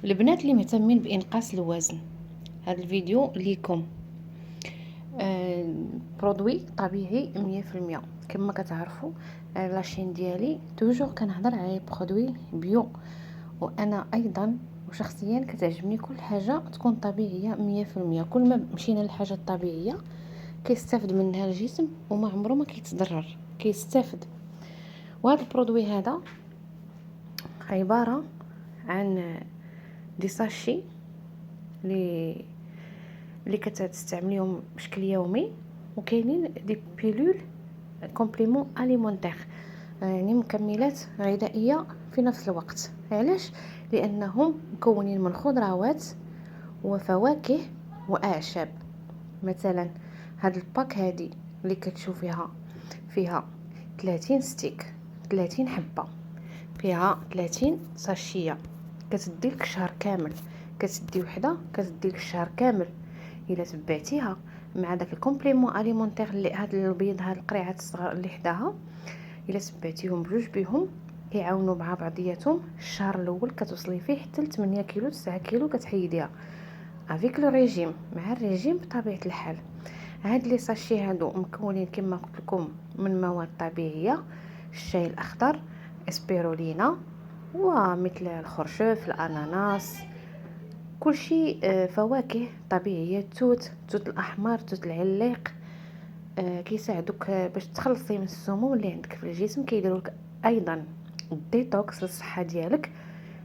البنات اللي مهتمين بإنقاص الوزن، هذا الفيديو ليكم. برودوي طبيعي 100%. كما كتعرفوا لاشين ديالي توجور كنهضر على برودوي بيو، وانا ايضا وشخصيا كتعجبني كل حاجه تكون طبيعيه 100%. كل ما مشينا للحاجه الطبيعيه كيستافد منها الجسم وما عمره ما كيتضرر، كيستافد. وهذا البرودوي هذا عباره عن دي ساشي اللي كتستعمليهم بشكل يومي، وكاينين دي بيلول كومبليمون اليمونتير، يعني مكملات غذائيه في نفس الوقت. علاش؟ لانهم مكونين من خضروات وفواكه واعشاب. مثلا هاد الباك هادي اللي كتشوفيها فيها 30 ستيك، 30 حبه، فيها 30 ساشيه، كتديلك شهر كامل. كتدي وحده كتديلك الشهر كامل الا تبعتيها مع داك الكومبليمون اليمونتير اللي هاد البيض، هاد القريعات الصغار اللي حداها، الا تبعتيهم بجوج بهم كيعاونوا مع بعضياتهم. الشهر الاول كتوصلي فيه حتى ل 8 كيلو 9 كيلو كتحيديها افيك لو ريجيم، مع الريجيم بطبيعه الحال. هاد لي ساشي هادو مكونين كما قلت لكم من مواد طبيعيه، الشاي الاخضر، اسبيرولينا، ومثل الخرشوف، الاناناس، كل شيء فواكه طبيعيه، التوت الاحمر، توت العليق، كيساعدوك باش تخلصي من السموم اللي عندك في الجسم. كيديرولك ايضا الديتوكس للصحه ديالك،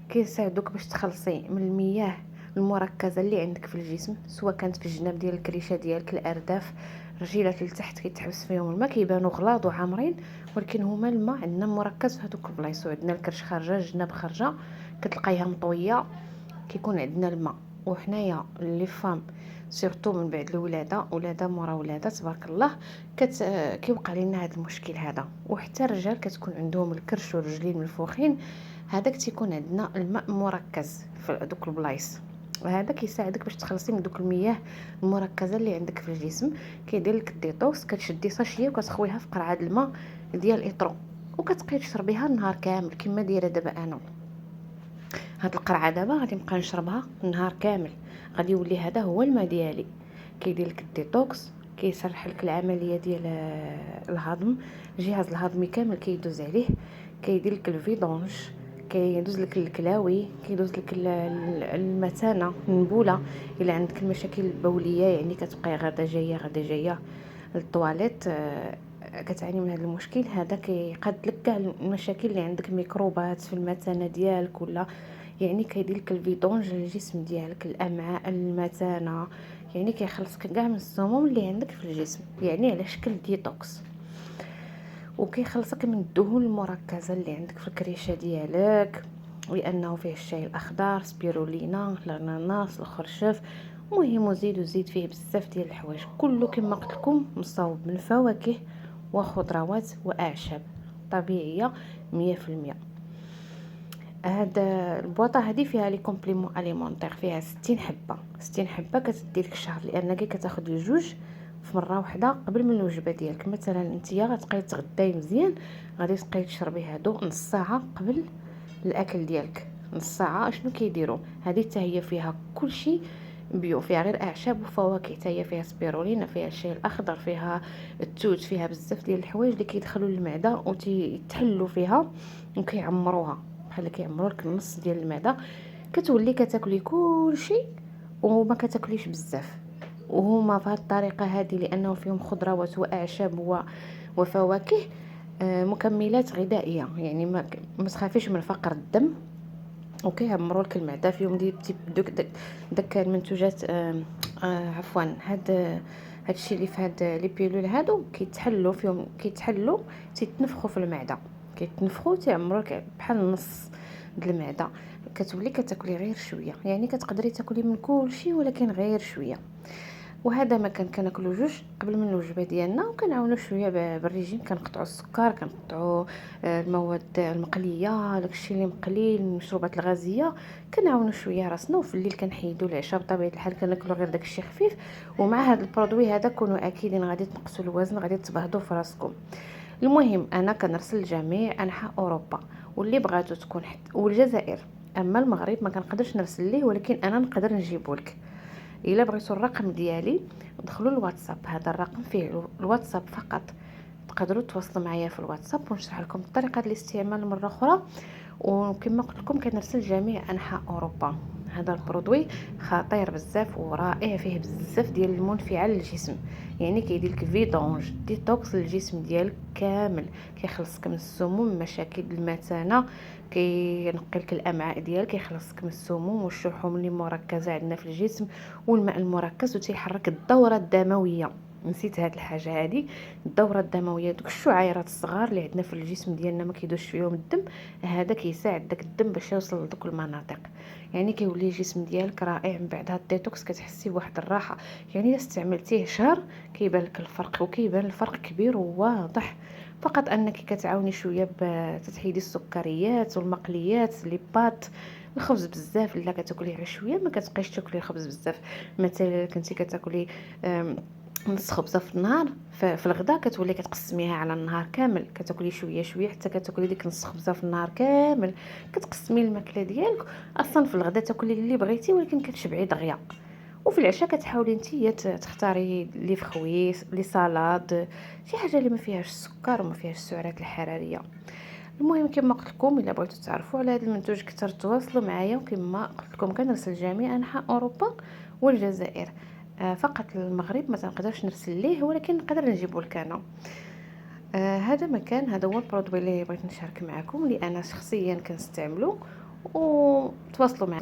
كيساعدوك باش تخلصي من المياه المركزه اللي عندك في الجسم، سواء كانت في الجناب ديال الكريشه ديالك، الارداف، رجيلات لتحت كيتحبس فيهم الماء، كيبانوا غلاظ وعامرين، ولكن هما الماء عندنا مركز في هذوك البلايص. عندنا الكرش خارجه، الجناب خارجه، كتلقايها مطويه، كيكون عندنا الماء. وحنايا لي فام سيرتو من بعد الولاده، ولاده مورا ولاده تبارك الله، كيوقع لنا هذا المشكل هذا. وحتى الرجال كتكون عندهم الكرش والرجلين منفوخين، هذاك تيكون عندنا الماء مركز في دوك البلايص، وهذا كيساعدك باش تخلصي من دوك المياه المركزه اللي عندك في الجسم. كيدير لك الديتوكس، كتشدي ساشيه وكتخويها في قرعه الماء ديال الاطرو، وكتبقاي تشربيها النهار كامل كما دايره دابا انا. هاد القرعه دابا غادي نبقى نشربها النهار كامل، غادي يولي هذا هو الماء ديالي. كيدير لك الديتوكس، كيسرح لك العمليه ديال الهضم، الجهاز الهضمي كامل كيدوز عليه، كيدير لك الفيدونج، كيدوز لك الكلاوي، كيدوز لك المثانه، النبوله. الا عندك المشاكل البوليه، يعني كتبقاي غاده جايه غاده جايه للطواليت، كتعاني من هذا المشكل هذا، كيقاد لك كاع المشاكل اللي عندك، ميكروبات في المثانه ديالك ولا، يعني كيدير لك الفيدونج للجسم ديالك، الامعاء، المثانه، يعني كيخلصك كاع من السموم اللي عندك في الجسم، يعني على شكل ديتوكس. وكيخلصك من الدهون المركزه اللي عندك في الكريشه ديالك، لانه فيه الشاي الاخضر، سبيرولينا، الاناناس، الخرشف. مهم وزيد فيه بزاف ديال الحوايج، كله كما قلت لكم مصاوب من فواكه وخضروات واعشاب طبيعيه 100%. هاد البواطه هذه فيها لي كومبليمون اليمونتير، فيها 60 حبه، 60 حبه كتدي لك الشهر، لانك كتاخذ الجوج في مره واحده قبل من الوجبه ديالك. مثلا انتيا غتبقاي تغداي مزيان، غادي تبقاي تشربي هادو نص ساعه قبل الاكل ديالك، نص ساعه. شنو كيديروا؟ هذه حتى هي فيها كلشي بيو، فيها غير اعشاب وفواكه، حتى هي فيها سبيرولينا، فيها الشاي الاخضر، فيها التوت، فيها بزاف ديال الحوايج اللي كيدخلوا للمعده وتيتحلوا فيها وكيعمروها، بحال كيعمروا لك النص ديال المعده. كتولي كتاكلي كلشي وما كتاكليش بزاف. وهما بهذه الطريقه هذه، لانه فيهم خضروات واعشاب وفواكه، مكملات غذائيه، يعني ما تخافيش من فقر الدم، وكيعمروا لك المعده فيهم داك المنتوجات. عفوا، هادشي اللي في هاد لي بيلول هادو كيتحلوا فيهم، كيتحلوا تيتنفخوا في المعده، كيتنفخوا تيعمروا لك بحال النص د المعده. كتولي كتاكلي غير شويه، يعني كتقدري تاكلي من كلشي ولكن غير شويه. وهذا ما كناكلوا جوج قبل من الوجبه ديالنا، وكنعاونوا شويه بالريجيم، كنقطعوا السكر، كنقطعوا المواد المقليه، داكشي اللي مقلي، المشروبات الغازيه، كنعاونوا شويه راسنا. وفي الليل كنحيدوا العشاء بطبيعه الحال، كناكلوا غير داكشي خفيف. ومع هذا البرودوي هذا كونوا اكيدين غادي تنقصوا الوزن، غادي تبهضوا في راسكم. المهم انا كنرسل لجميع انحاء اوروبا، واللي بغاتو تكون والجزائر، اما المغرب ما كنقدرش نرسل ليه، ولكن انا نقدر نجيبه لك. الا بغيتوا الرقم ديالي دخلوا الواتساب، هذا الرقم فيه الواتساب فقط، تقدروا تواصلوا معايا في الواتساب ونشرح لكم طريقه الاستعمال مره اخرى. وكما قلت لكم كنرسل جميع انحاء اوروبا. هذا البرودوي خطير بزاف ورائع، فيه بزاف ديال المنفعه للجسم، يعني كيدير لك فيدونج ديتوكس للجسم ديالك كامل، كيخلصك من السموم، مشاكل المثانه، كينقي لك الامعاء ديالك، كيخلصك من السموم والشحوم اللي مركزه عندنا في الجسم والماء المركز، وتيحرك الدوره الدمويه. نسيت هاد الحاجه هادي، الدوره الدمويه، دوك الشعيرات الصغار اللي عندنا في الجسم ديالنا ما كيدوش فيهم الدم، هذا كيساعد داك الدم باش يوصل لدوك المناطق، يعني كيولي الجسم ديالك رائع من بعد هاد الديتوكس، كتحسي بواحد الراحه. يعني الا استعملتيه شهر كيبان لك الفرق، وكيبان الفرق كبير وواضح. فقط انك كتعاوني شويه بتتحيدي السكريات والمقليات لي بات، الخبز بزاف الا كتاكليه غير شويه، ما كتبقايش تاكلي الخبز بزاف. مثلا كنتي كتاكلي نص خبزه في النهار، في الغداء كتولي كتقسميها على النهار كامل، كتاكلي شويه شويه حتى كتاكلي ديك نص خبزه في النهار كامل، كتقسمي الماكله ديالك. اصلا في الغداء تاكلي اللي بغيتي، ولكن كتشبعي دغيا. وفي العشاء كتحاولي نتيا تختاري لي فخويس لي سالاد، شي حاجه اللي ما فيهاش السكر وما فيهاش السعرات الحراريه. المهم كما قلت لكم الا بغيتوا تعرفوا على هذا المنتوج كثر تواصلوا معايا، وكما قلت لكم كنرسل جميع انحاء اوروبا والجزائر. فقط المغرب ما تنقدرش نرسل ليه، ولكن نقدر نجيبه لك انا. هذا هو البرودوي اللي بغيت نشارك معكم، اللي انا شخصيا كنستعمله. وتواصلوا معي.